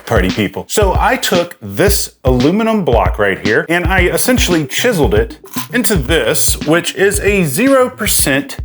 party people. So I took this aluminum block right here and I essentially chiseled it into this, which is a 0%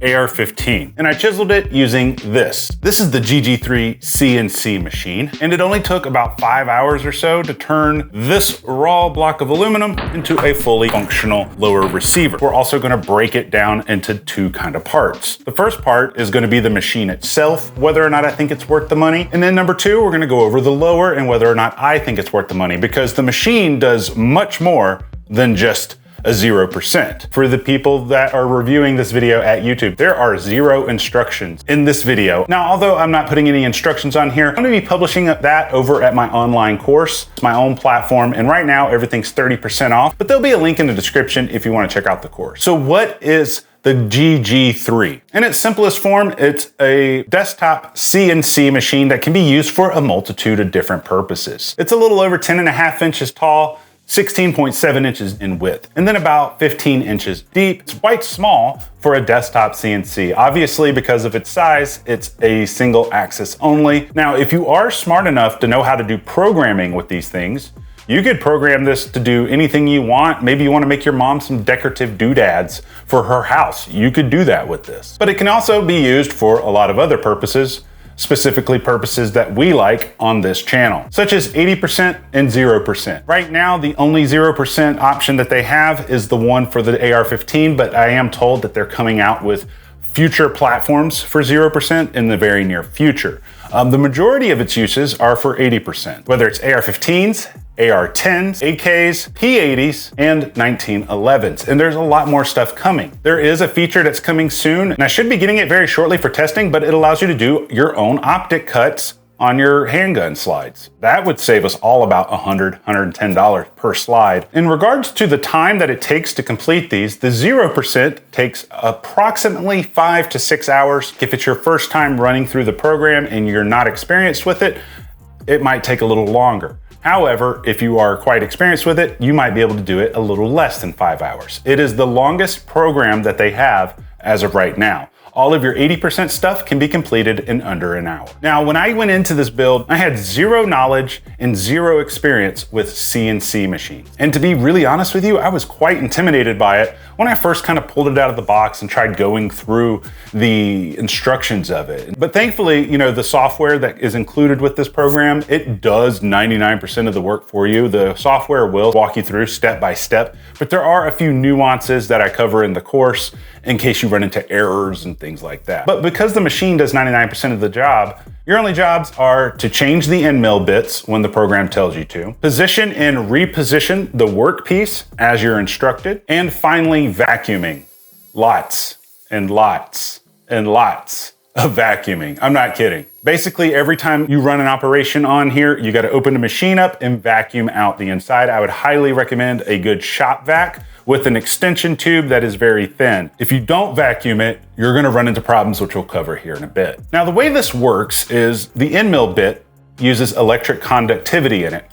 AR-15. And I chiseled it using this. This is the GG3 CNC machine, and it only took about 5 hours or so to turn this raw block of aluminum into a fully functional lower receiver. We're also gonna break it down into two kind of parts. The first part is gonna be the machine itself, whether or not I think it's worth the money. And then number two, we're gonna go over the lower and whether or not I think it's worth the money, because the machine does much more than just a 0%. For the people that are reviewing this video at YouTube, there are 0 instructions in this video. Now, although I'm not putting any instructions on here, I'm gonna be publishing that over at my online course, my own platform, and right now everything's 30% off, but there'll be a link in the description if you wanna check out the course. So what is the GG3? In its simplest form, it's a desktop CNC machine that can be used for a multitude of different purposes. It's a little over 10.5 inches tall, 16.7 inches in width, and then about 15 inches deep. It's quite small for a desktop CNC. Obviously, because of its size, it's a single axis only. Now, if you are smart enough to know how to do programming with these things, you could program this to do anything you want. Maybe you want to make your mom some decorative doodads for her house. You could do that with this. But it can also be used for a lot of other purposes, specifically purposes that we like on this channel, such as 80% and 0%. Right now, the only 0% option that they have is the one for the AR-15, but I am told that they're coming out with future platforms for 0% in the very near future. The majority of its uses are for 80%, whether it's AR-15s, AR-10s, AKs, P80s, and 1911s. And there's a lot more stuff coming. There is a feature that's coming soon, and I should be getting it very shortly for testing, but it allows you to do your own optic cuts on your handgun slides. That would save us all about $100, $110 per slide. In regards to the time that it takes to complete these, the 0% takes approximately 5 to 6 hours. If it's your first time running through the program and you're not experienced with it, it might take a little longer. However, if you are quite experienced with it, you might be able to do it a little less than 5 hours. It is the longest program that they have as of right now. All of your 80% stuff can be completed in under an hour. Now, when I went into this build, I had 0 knowledge and 0 experience with CNC machines. And to be really honest with you, I was quite intimidated by it when I first kind of pulled it out of the box and tried going through the instructions of it. But thankfully, you know, the software that is included with this program, it does 99% of the work for you. The software will walk you through step by step, but there are a few nuances that I cover in the course in case you run into errors and things like that. But because the machine does 99% of the job, your only jobs are to change the end mill bits when the program tells you to, position and reposition the workpiece as you're instructed, and finally vacuuming. Lots and lots and lots of vacuuming. I'm not kidding. Basically, every time you run an operation on here, you got to open the machine up and vacuum out the inside. I would highly recommend a good shop vac with an extension tube that is very thin. If you don't vacuum it, you're gonna run into problems, which we'll cover here in a bit. Now, the way this works is the end mill bit uses electric conductivity in it.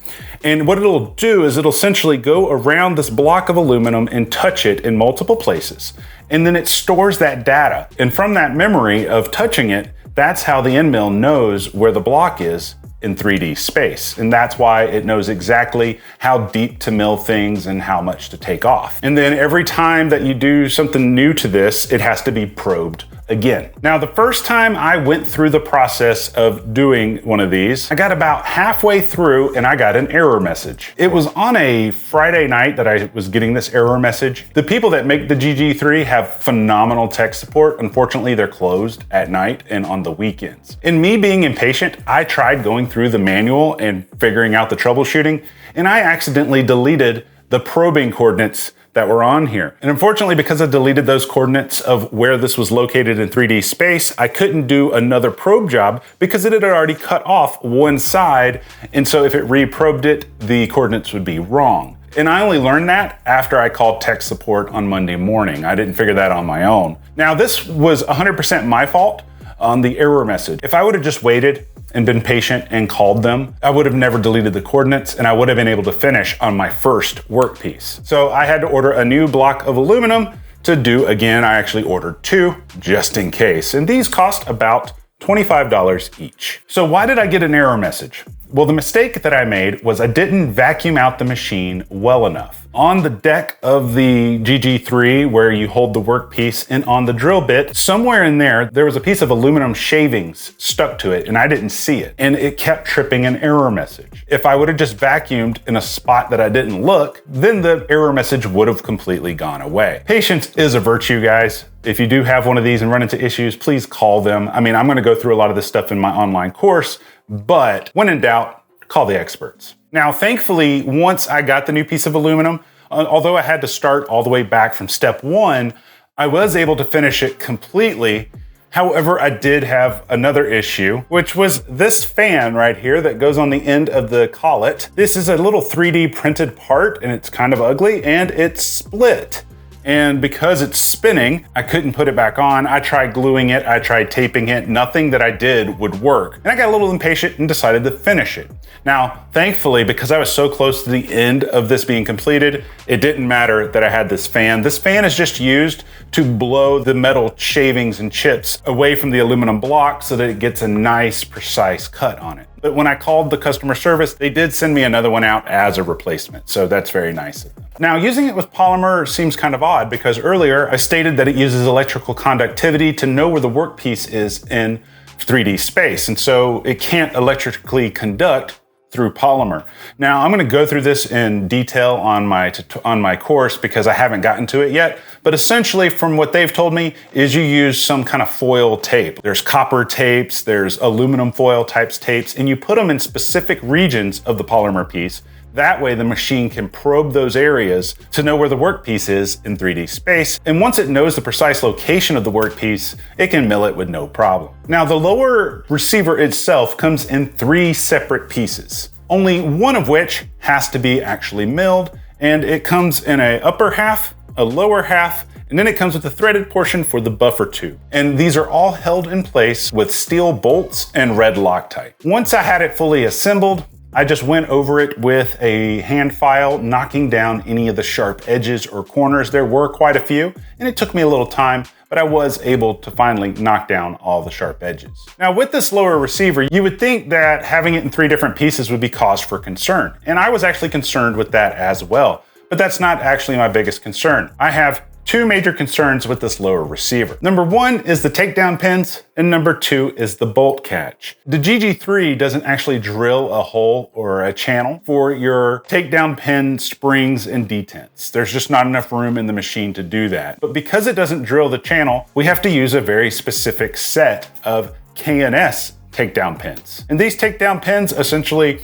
And what it'll do is it'll essentially go around this block of aluminum and touch it in multiple places. And then it stores that data. And from that memory of touching it, that's how the end mill knows where the block is in 3D space. And that's why it knows exactly how deep to mill things and how much to take off. And then every time that you do something new to this, it has to be probed again. Now, the first time I went through the process of doing one of these, I got about halfway through and I got an error message. It was on a Friday night that I was getting this error message. The people that make the GG3 have phenomenal tech support. Unfortunately, they're closed at night and on the weekends. And me being impatient, I tried going through the manual and figuring out the troubleshooting, and I accidentally deleted the probing coordinates that were on here. And unfortunately, because I deleted those coordinates of where this was located in 3D space, I couldn't do another probe job because it had already cut off one side. And so if it reprobed it, the coordinates would be wrong. And I only learned that after I called tech support on Monday morning. I didn't figure that on my own. Now, this was 100% my fault on the error message. If I would have just waited and been patient and called them, I would have never deleted the coordinates and I would have been able to finish on my first workpiece. So I had to order a new block of aluminum to do again. I actually ordered 2 just in case. And these cost about $25 each. So why did I get an error message? Well, the mistake that I made was I didn't vacuum out the machine well enough. On the deck of the GG3, where you hold the workpiece, and on the drill bit, somewhere in there was a piece of aluminum shavings stuck to it, and I didn't see it. And it kept tripping an error message. If I would have just vacuumed in a spot that I didn't look, then the error message would have completely gone away. Patience is a virtue, guys. If you do have one of these and run into issues, please call them. I mean, I'm gonna go through a lot of this stuff in my online course, but when in doubt, call the experts. Now, thankfully, once I got the new piece of aluminum, although I had to start all the way back from step one, I was able to finish it completely. However, I did have another issue, which was this fan right here that goes on the end of the collet. This is a little 3D printed part, and it's kind of ugly, and it's split. And because it's spinning, I couldn't put it back on. I tried gluing it, I tried taping it, nothing that I did would work. And I got a little impatient and decided to finish it. Now, thankfully, because I was so close to the end of this being completed, it didn't matter that I had this fan. This fan is just used to blow the metal shavings and chips away from the aluminum block so that it gets a nice, precise cut on it. But when I called the customer service, they did send me another one out as a replacement, so that's very nice of them. Now, using it with polymer seems kind of odd because earlier I stated that it uses electrical conductivity to know where the workpiece is in 3D space, and so it can't electrically conduct through polymer. Now, I'm gonna go through this in detail on my course because I haven't gotten to it yet, but essentially from what they've told me is you use some kind of foil tape. There's copper tapes, there's aluminum foil types tapes, and you put them in specific regions of the polymer piece. That way the machine can probe those areas to know where the workpiece is in 3D space. And once it knows the precise location of the workpiece, it can mill it with no problem. Now, the lower receiver itself comes in 3 separate pieces, only one of which has to be actually milled. And it comes in an upper half, a lower half, and then it comes with a threaded portion for the buffer tube. And these are all held in place with steel bolts and red Loctite. Once I had it fully assembled, I just went over it with a hand file, knocking down any of the sharp edges or corners. There were quite a few, and it took me a little time, but I was able to finally knock down all the sharp edges. Now, with this lower receiver, you would think that having it in 3 different pieces would be cause for concern. And I was actually concerned with that as well, but that's not actually my biggest concern. I have 2 major concerns with this lower receiver. Number 1 is the takedown pins, and number 2 is the bolt catch. The GG3 doesn't actually drill a hole or a channel for your takedown pin springs and detents. There's just not enough room in the machine to do that. But because it doesn't drill the channel, we have to use a very specific set of K&S takedown pins. And these takedown pins essentially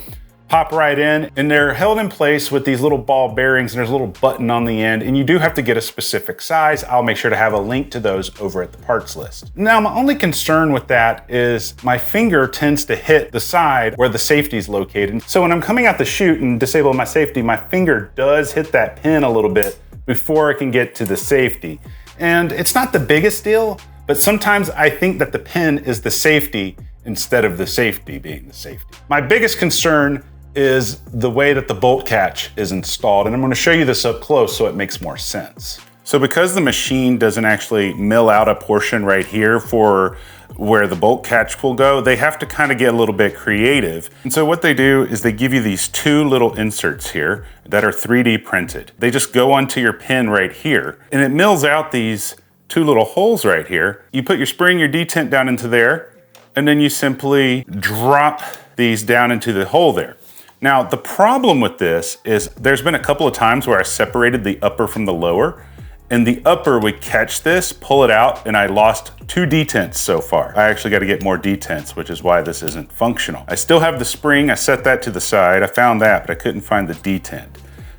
pop right in, and they're held in place with these little ball bearings, and there's a little button on the end, and you do have to get a specific size. I'll make sure to have a link to those over at the parts list. Now, my only concern with that is my finger tends to hit the side where the safety is located. So when I'm coming out the chute and disabling my safety, my finger does hit that pin a little bit before I can get to the safety. And it's not the biggest deal, but sometimes I think that the pin is the safety instead of the safety being the safety. My biggest concern is the way that the bolt catch is installed. And I'm gonna show you this up close so it makes more sense. So because the machine doesn't actually mill out a portion right here for where the bolt catch will go, they have to kind of get a little bit creative. And so what they do is they give you these 2 little inserts here that are 3D printed. They just go onto your pin right here, and it mills out these 2 little holes right here. You put your spring, your detent down into there, and then you simply drop these down into the hole there. Now, the problem with this is there's been a couple of times where I separated the upper from the lower, and the upper would catch this, pull it out, and I lost 2 detents so far. I actually got to get more detents, which is why this isn't functional. I still have the spring, I set that to the side, I found that, but I couldn't find the detent.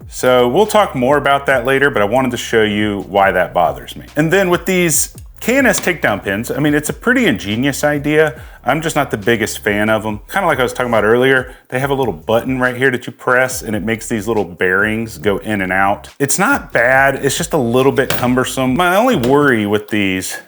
So we'll talk more about that later, but I wanted to show you why that bothers me. And then with these K&S takedown pins, I mean, it's a pretty ingenious idea. I'm just not the biggest fan of them. Kind of like I was talking about earlier, they have a little button right here that you press, and it makes these little bearings go in and out. It's not bad, it's just a little bit cumbersome. My only worry with these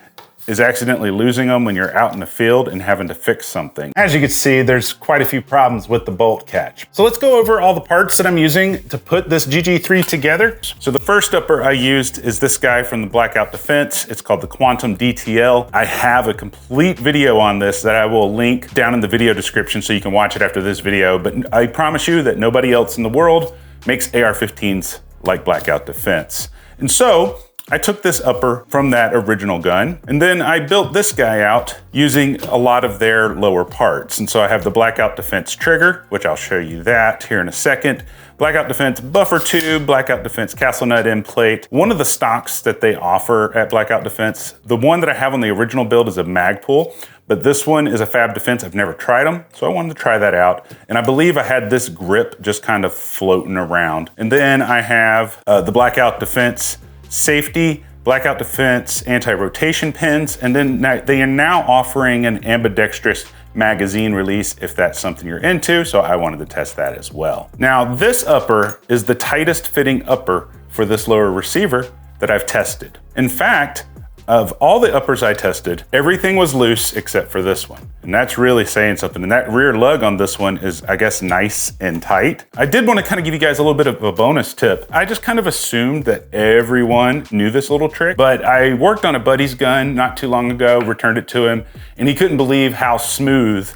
is accidentally losing them when you're out in the field and having to fix something. As you can see, there's quite a few problems with the bolt catch. So let's go over all the parts that I'm using to put this GG3 together. So the first upper I used is this guy from the Blackout Defense. It's called the Quantum DTL. I have a complete video on this that I will link down in the video description so you can watch it after this video, but I promise you that nobody else in the world makes AR-15s like Blackout Defense. And so I took this upper from that original gun, and then I built this guy out using a lot of their lower parts. And so I have the Blackout Defense trigger, which I'll show you that here in a second. Blackout Defense buffer tube, Blackout Defense castle nut end plate. One of the stocks that they offer at Blackout Defense, the one that I have on the original build is a Magpul, but this one is a Fab Defense. I've never tried them, so I wanted to try that out. And I believe I had this grip just kind of floating around. And then I have the Blackout Defense safety, Blackout Defense anti-rotation pins, and then they are now offering an ambidextrous magazine release if that's something you're into, so I wanted to test that as well. Now this upper is the tightest fitting upper for this lower receiver that I've tested. In fact, of all the uppers I tested, everything was loose except for this one. And that's really saying something. And that rear lug on this one is, I guess, nice and tight. I did want to kind of give you guys a little bit of a bonus tip. I just kind of assumed that everyone knew this little trick, but I worked on a buddy's gun not too long ago, returned it to him, and he couldn't believe how smooth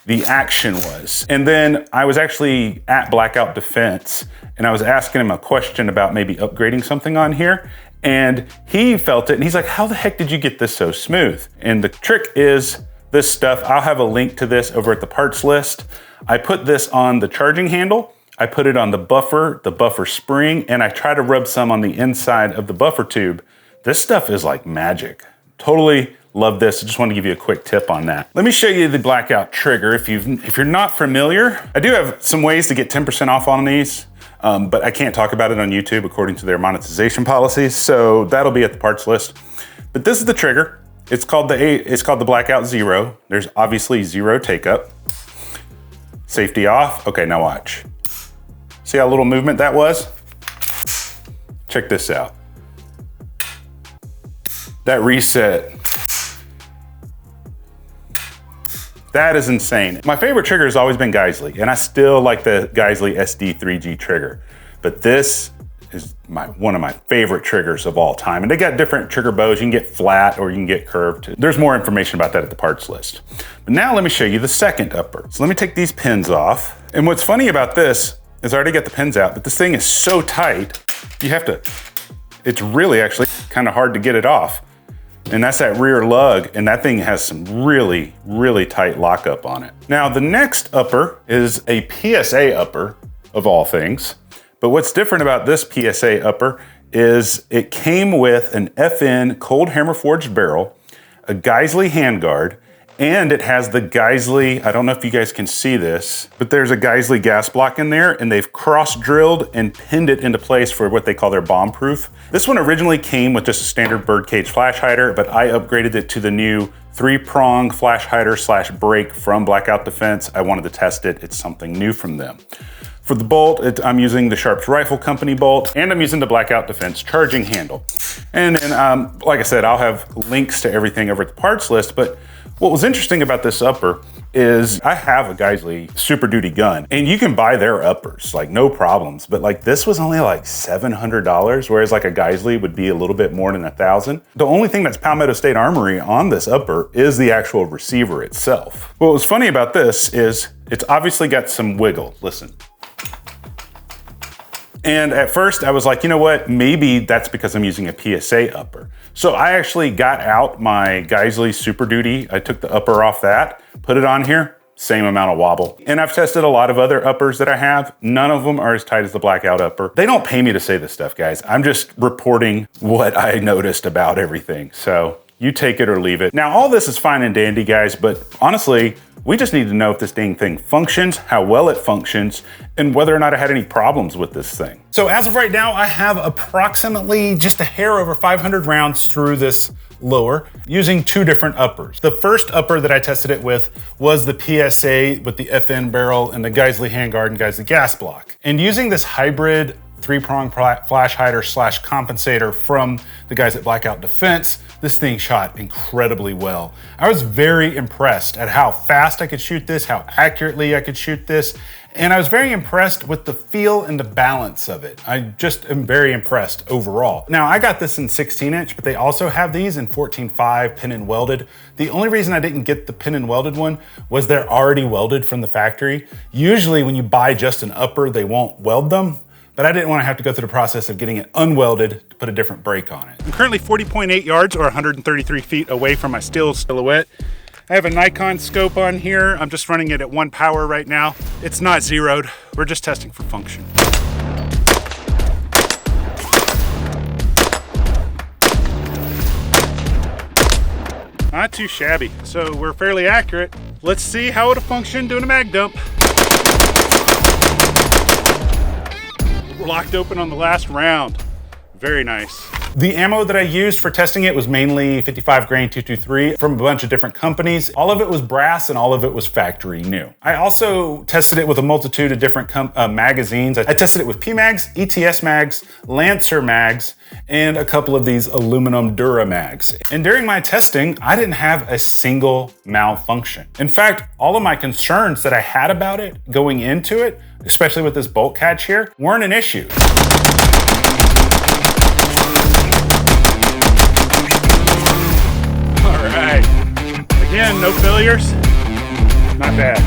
the action was. And then I was actually at Blackout Defense, and I was asking him a question about maybe upgrading something on here. And he felt it and he's like, how the heck did you get this so smooth? And the trick is this stuff. I'll have a link to this over at the parts list. I put this on the charging handle. I put it on the buffer spring, and I try to rub some on the inside of the buffer tube. This stuff is like magic. Totally love this. I just want to give you a quick tip on that. Let me show you the Blackout trigger. If you're not familiar, I do have some ways to get 10% off on these. But I can't talk about it on YouTube according to their monetization policies, so that'll be at the parts list. But this is the trigger. It's called the Blackout Zero. There's obviously zero take up. Safety off. Okay, now watch. See how little movement that was? Check this out. That reset. That is insane. My favorite trigger has always been Geisley, and I still like the Geisley SD3G trigger. But this is one of my favorite triggers of all time. And they got different trigger bows. You can get flat or you can get curved. There's more information about that at the parts list. But now let me show you the second upper. So let me take these pins off. And what's funny about this is I already got the pins out, but this thing is so tight, it's really actually kind of hard to get it off. And that's that rear lug, and that thing has some really, really tight lockup on it. Now, the next upper is a PSA upper, of all things. But what's different about this PSA upper is it came with an FN cold hammer forged barrel, a Geisley handguard, and it has the Geisley, I don't know if you guys can see this, but there's a Geisley gas block in there, and they've cross-drilled and pinned it into place for what they call their bomb-proof. This one originally came with just a standard birdcage flash hider, but I upgraded it to the new 3-prong flash hider / break from Blackout Defense. I wanted to test it. It's something new from them. For the bolt, I'm using the Sharps Rifle Company bolt, and I'm using the Blackout Defense charging handle. And then, like I said, I'll have links to everything over at the parts list, but what was interesting about this upper is I have a Geisley Super Duty gun, and you can buy their uppers, like no problems, but like this was only like $700, whereas like a Geisley would be a little bit more than $1,000. The only thing that's Palmetto State Armory on this upper is the actual receiver itself. What was funny about this is it's obviously got some wiggle. Listen. And at first I was like, you know what, maybe that's because I'm using a PSA upper. So I actually got out my Geisley Super Duty. I took the upper off that, put it on here, same amount of wobble. And I've tested a lot of other uppers that I have. None of them are as tight as the Blackout upper. They don't pay me to say this stuff, guys. I'm just reporting what I noticed about everything. So you take it or leave it. Now, all this is fine and dandy, guys, but honestly, we just need to know if this dang thing functions, how well it functions, and whether or not I had any problems with this thing. So as of right now, I have approximately just a hair over 500 rounds through this lower using 2 different uppers. The first upper that I tested it with was the PSA with the FN barrel and the Geisley handguard and Geisley gas block. And using this hybrid 3-prong flash hider / compensator from the guys at Blackout Defense, this thing shot incredibly well. I was very impressed at how fast I could shoot this, how accurately I could shoot this, and I was very impressed with the feel and the balance of it. I just am very impressed overall. Now, I got this in 16-inch, but they also have these in 14.5 pin and welded. The only reason I didn't get the pin and welded one was they're already welded from the factory. Usually when you buy just an upper, they won't weld them, but I didn't want to have to go through the process of getting it unwelded to put a different brake on it. I'm currently 40.8 yards or 133 feet away from my steel silhouette. I have a Nikon scope on here. I'm just running it at 1 power right now. It's not zeroed. We're just testing for function. Not too shabby. So we're fairly accurate. Let's see how it'll function doing a mag dump. We're locked open on the last round. Very nice. The ammo that I used for testing it was mainly 55 grain 223 from a bunch of different companies. All of it was brass and all of it was factory new. I also tested it with a multitude of different magazines. I tested it with P-mags, ETS mags, Lancer mags, and a couple of these aluminum Dura mags. And during my testing, I didn't have a single malfunction. In fact, all of my concerns that I had about it going into it, especially with this bolt catch here, weren't an issue. Again, no failures. Not bad.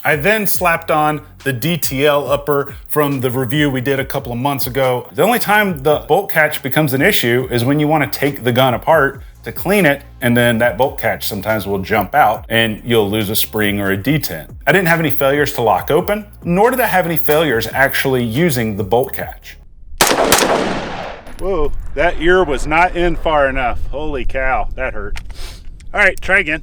I then slapped on the DTL upper from the review we did a couple of months ago. The only time the bolt catch becomes an issue is when you want to take the gun apart to clean it, and then that bolt catch sometimes will jump out and you'll lose a spring or a detent. I didn't have any failures to lock open, nor did I have any failures actually using the bolt catch. Whoa, that ear was not in far enough. Holy cow, that hurt. All right, try again.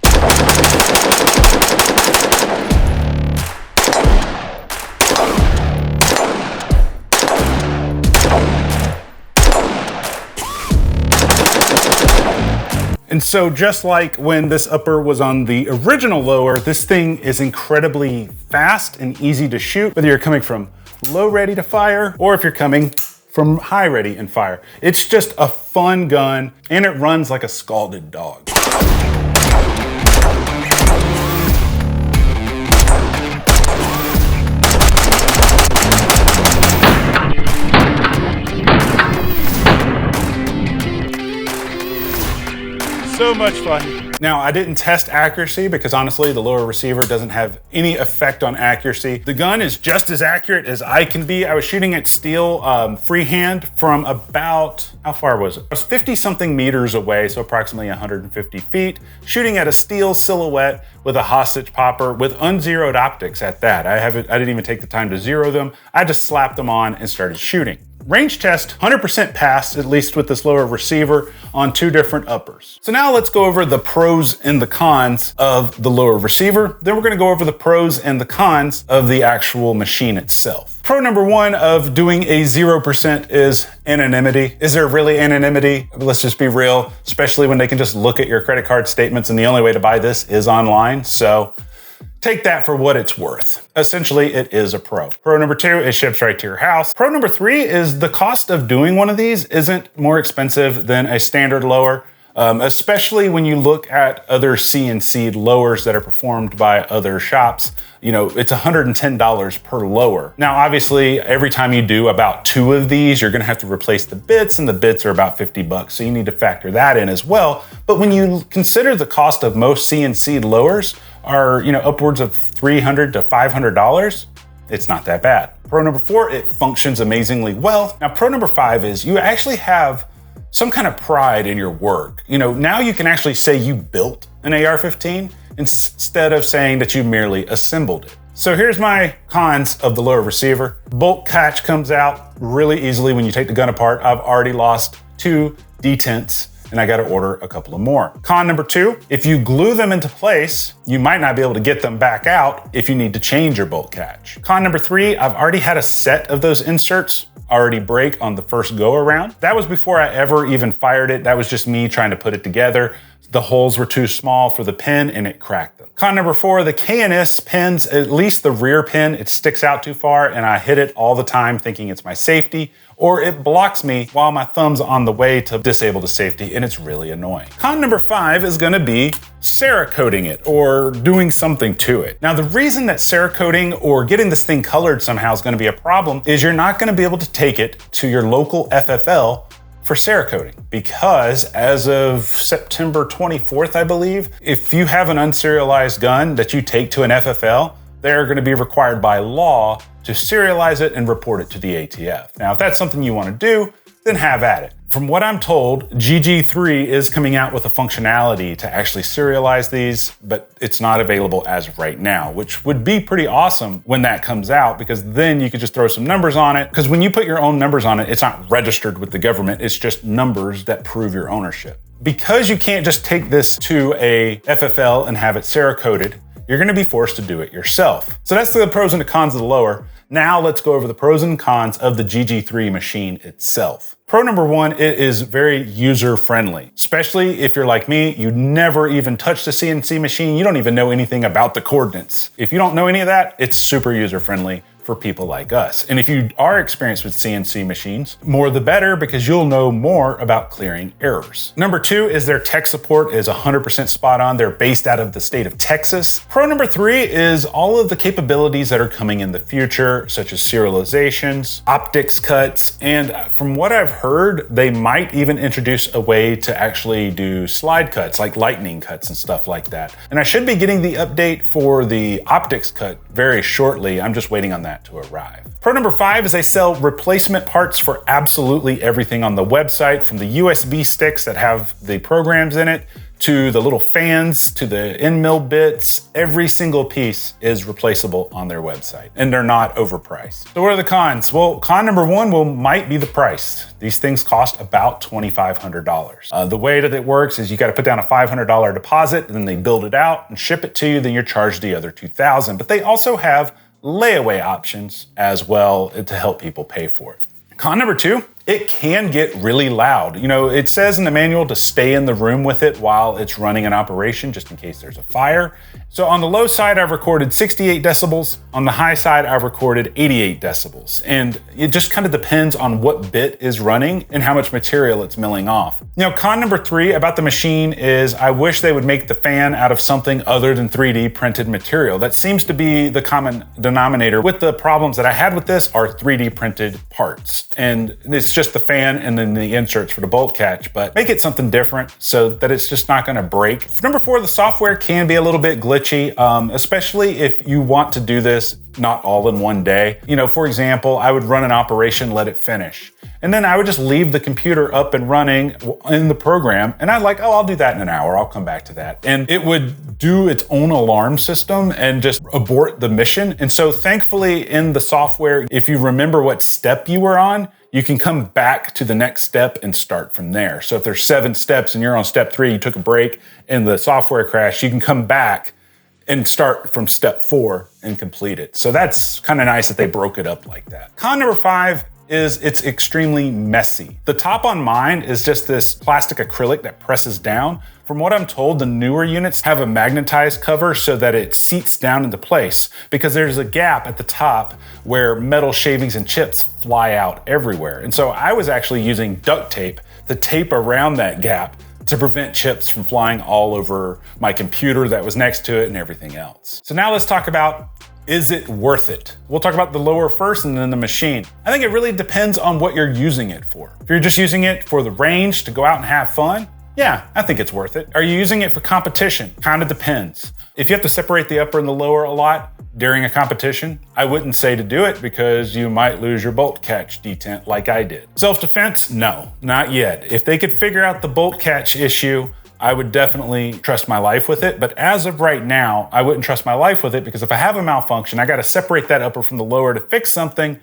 And so just like when this upper was on the original lower, this thing is incredibly fast and easy to shoot, whether you're coming from low ready to fire or if you're coming from high ready and fire. It's just a fun gun and it runs like a scalded dog. So much fun. Now, I didn't test accuracy because honestly, the lower receiver doesn't have any effect on accuracy. The gun is just as accurate as I can be. I was shooting at steel freehand from about, how far was it? I was 50 something meters away, so approximately 150 feet, shooting at a steel silhouette with a hostage popper with unzeroed optics at that. I didn't even take the time to zero them. I just slapped them on and started shooting. Range test, 100% passed, at least with this lower receiver, on 2 different uppers. So now let's go over the pros and the cons of the lower receiver. Then we're gonna go over the pros and the cons of the actual machine itself. Pro number 1 of doing a 0% is anonymity. Is there really anonymity? Let's just be real, especially when they can just look at your credit card statements and the only way to buy this is online. So take that for what it's worth. Essentially, it is a pro. Pro number 2, it ships right to your house. Pro number 3 is the cost of doing one of these isn't more expensive than a standard lower, especially when you look at other CNC lowers that are performed by other shops. You know, it's $110 per lower. Now, obviously, every time you do about 2 of these, you're gonna have to replace the bits, and the bits are about 50 bucks, so you need to factor that in as well. But when you consider the cost of most CNC lowers are, you know, upwards of $300 to $500, it's not that bad. Pro number 4, it functions amazingly well. Now, pro number 5 is you actually have some kind of pride in your work. You know, now you can actually say you built an AR-15 instead of saying that you merely assembled it. So here's my cons of the lower receiver. Bolt catch comes out really easily when you take the gun apart. I've already lost 2 detents and I got to order a couple of more. Con number 2, if you glue them into place, you might not be able to get them back out if you need to change your bolt catch. Con number 3, I've already had a set of those inserts already break on the first go around. That was before I ever even fired it. That was just me trying to put it together. The holes were too small for the pin and it cracked them. Con number 4, the K&S pins, at least the rear pin, it sticks out too far and I hit it all the time thinking it's my safety, or it blocks me while my thumb's on the way to disable the safety, and it's really annoying. Con number 5 is gonna be Cerakoting it or doing something to it. Now, the reason that Cerakoting or getting this thing colored somehow is gonna be a problem is you're not gonna be able to take it to your local FFL for Cerakoting, because as of September 24th, I believe, if you have an unserialized gun that you take to an FFL, they're going to be required by law to serialize it and report it to the ATF. Now, if that's something you want to do, then have at it. From what I'm told, GG3 is coming out with a functionality to actually serialize these, but it's not available as of right now, which would be pretty awesome when that comes out, because then you could just throw some numbers on it. Because when you put your own numbers on it, it's not registered with the government, it's just numbers that prove your ownership. Because you can't just take this to a FFL and have it Cerakoted, you're gonna be forced to do it yourself. So that's the pros and the cons of the lower. Now let's go over the pros and cons of the GG3 machine itself. Pro number 1, it is very user-friendly, especially if you're like me, you never even touched a CNC machine, you don't even know anything about the coordinates. If you don't know any of that, it's super user-friendly for people like us. And if you are experienced with CNC machines, more the better, because you'll know more about clearing errors. Number 2 is their tech support is 100% spot on. They're based out of the state of Texas. Pro number 3 is all of the capabilities that are coming in the future, such as serializations, optics cuts, and from what I've heard, they might even introduce a way to actually do slide cuts, like lightning cuts and stuff like that. And I should be getting the update for the optics cut very shortly. I'm just waiting on that to arrive. Pro number 5 is they sell replacement parts for absolutely everything on the website, from the USB sticks that have the programs in it, to the little fans, to the end mill bits. Every single piece is replaceable on their website, and they're not overpriced. So what are the cons? Well, con number 1 might be the price. These things cost about $2,500. The way that it works is you got to put down a $500 deposit, and then they build it out and ship it to you, then you're charged the other $2,000. But they also have layaway options as well to help people pay for it. Con number 2, it can get really loud. You know, it says in the manual to stay in the room with it while it's running an operation, just in case there's a fire. So on the low side, I've recorded 68 decibels. On the high side, I've recorded 88 decibels. And it just kind of depends on what bit is running and how much material it's milling off. Now, con number 3 about the machine is I wish they would make the fan out of something other than 3D printed material. That seems to be the common denominator with the problems that I had with this are 3D printed parts. And it's just the fan and then the inserts for the bolt catch, but make it something different so that it's just not gonna break. Number 4, the software can be a little bit glitchy, especially if you want to do this not all in one day. You know, for example, I would run an operation, let it finish. And then I would just leave the computer up and running in the program. And I'd like, oh, I'll do that in an hour. I'll come back to that. And it would do its own alarm system and just abort the mission. And so thankfully in the software, if you remember what step you were on, you can come back to the next step and start from there. So if there's 7 steps and you're on step 3, you took a break and the software crashed, you can come back and start from step 4 and complete it. So that's kind of nice that they broke it up like that. Con number 5 is it's extremely messy. The top on mine is just this plastic acrylic that presses down. From what I'm told, the newer units have a magnetized cover so that it seats down into place, because there's a gap at the top where metal shavings and chips fly out everywhere. And so I was actually using duct tape to tape around that gap to prevent chips from flying all over my computer that was next to it and everything else. So now let's talk about, is it worth it? We'll talk about the lower first and then the machine. I think it really depends on what you're using it for. If you're just using it for the range to go out and have fun, yeah, I think it's worth it. Are you using it for competition? Kind of depends. If you have to separate the upper and the lower a lot during a competition, I wouldn't say to do it because you might lose your bolt catch detent like I did. Self-defense? No, not yet. If they could figure out the bolt catch issue, I would definitely trust my life with it. But as of right now, I wouldn't trust my life with it, because if I have a malfunction, I got to separate that upper from the lower to fix something.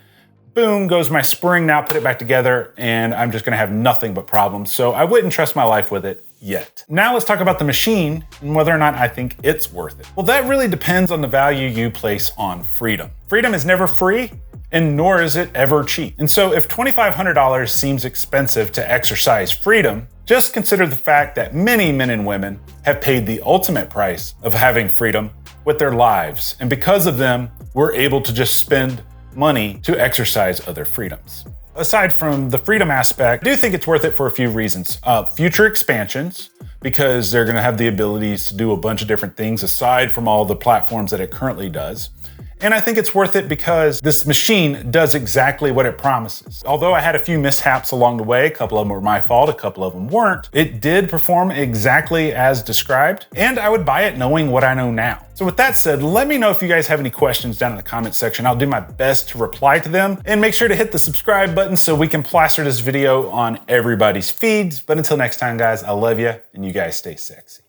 Boom, goes my spring, now put it back together, and I'm just gonna have nothing but problems. So I wouldn't trust my life with it yet. Now let's talk about the machine and whether or not I think it's worth it. Well, that really depends on the value you place on freedom. Freedom is never free, and nor is it ever cheap. And so if $2,500 seems expensive to exercise freedom, just consider the fact that many men and women have paid the ultimate price of having freedom with their lives. And because of them, we're able to just spend money to exercise other freedoms. Aside from the freedom aspect, I do think it's worth it for a few reasons. Future expansions, because they're gonna have the abilities to do a bunch of different things aside from all the platforms that it currently does. And I think it's worth it because this machine does exactly what it promises. Although I had a few mishaps along the way, a couple of them were my fault, a couple of them weren't, it did perform exactly as described, and I would buy it knowing what I know now. So with that said, let me know if you guys have any questions down in the comments section. I'll do my best to reply to them, and make sure to hit the subscribe button so we can plaster this video on everybody's feeds. But until next time, guys, I love you, and you guys stay sexy.